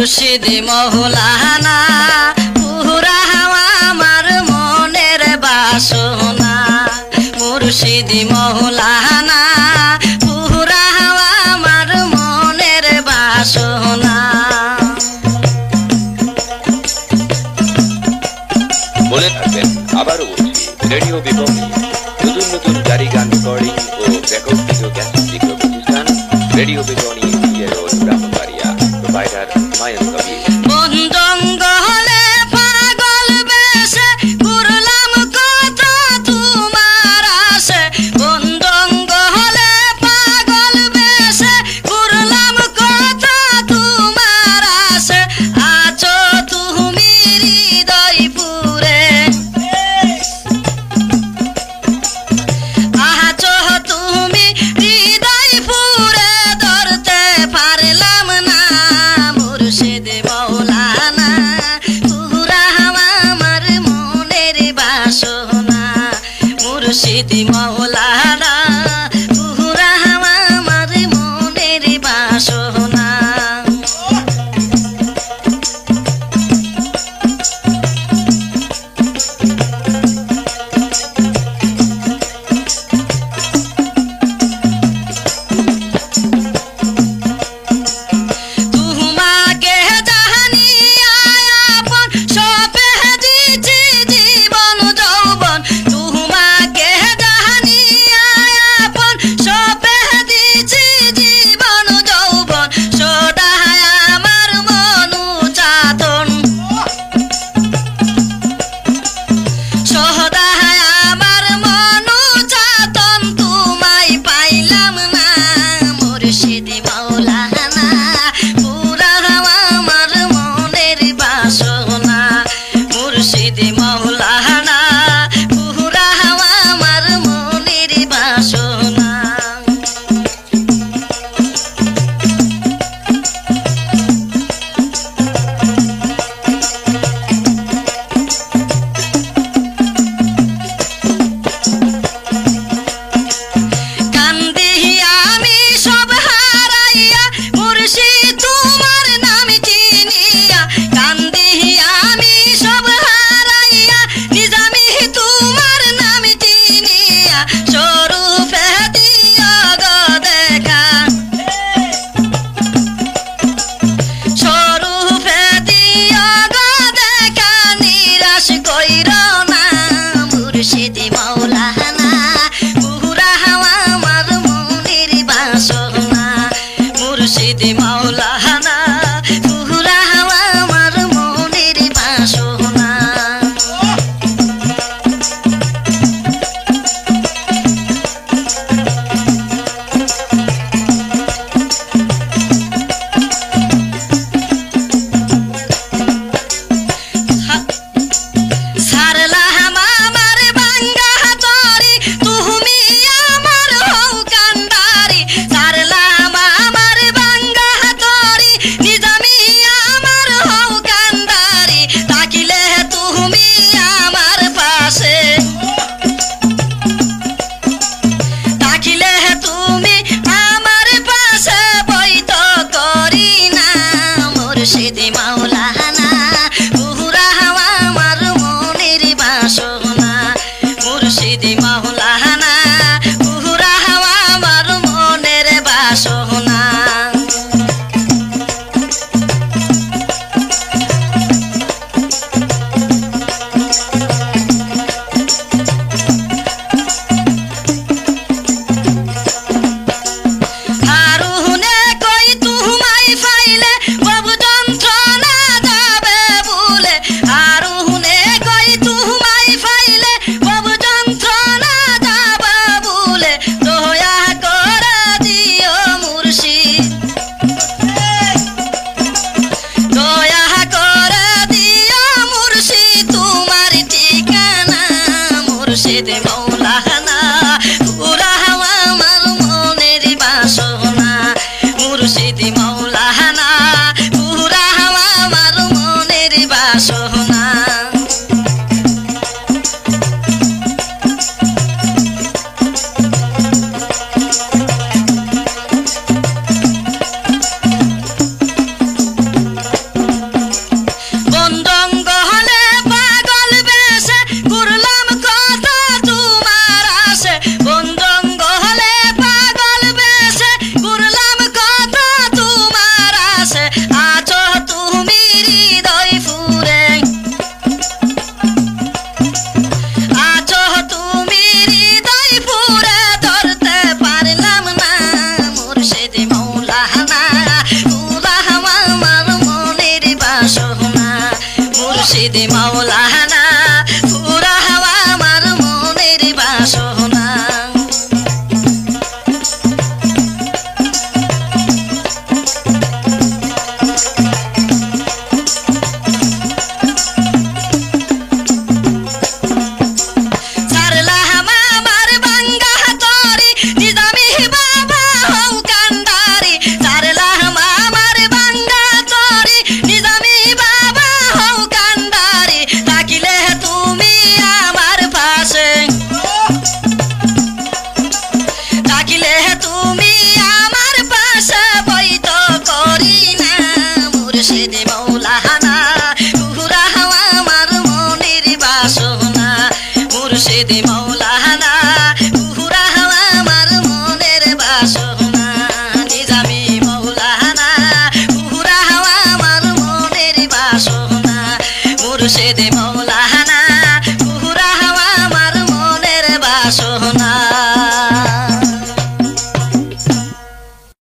মুর্শিদি মৌলানা পুরা আমার মনের বাসনা মুর্শিদি মৌলানা পুরা আমার মনের বাসনা। মনে থাকবেন আবারও বলছি রেডিও বিপরীত নতুন নতুন জারি গান রেকর্ডিং ও রেকর্ড ভিডিও ক্যাসেট বিক্রয় প্রতিষ্ঠান রেডিও বিপরীত রোড ব্রাহ্মণবাড়িয়া প্রোভাইডার হুমায়ুন কবির। বন জঙ্গলে পাগল বেশে ঘুরলাম কত তোমার আসে বন জঙ্গলে পাগল বেশে ঘুরলাম কত তোমার আসে আছো তুমি হৃদয়পুরে আছো তুমি হৃদয়পুরে ধরতে মুর্শিদি মাওলানা পুরা হাওয়া আমার মনের বাসনা মুর্শিদি মাওলানা পুরা হাওয়া আমার মনের বাসনা নিজামি মাওলানা পুরা হাওয়া আমার মনের বাসনা মুর্শিদি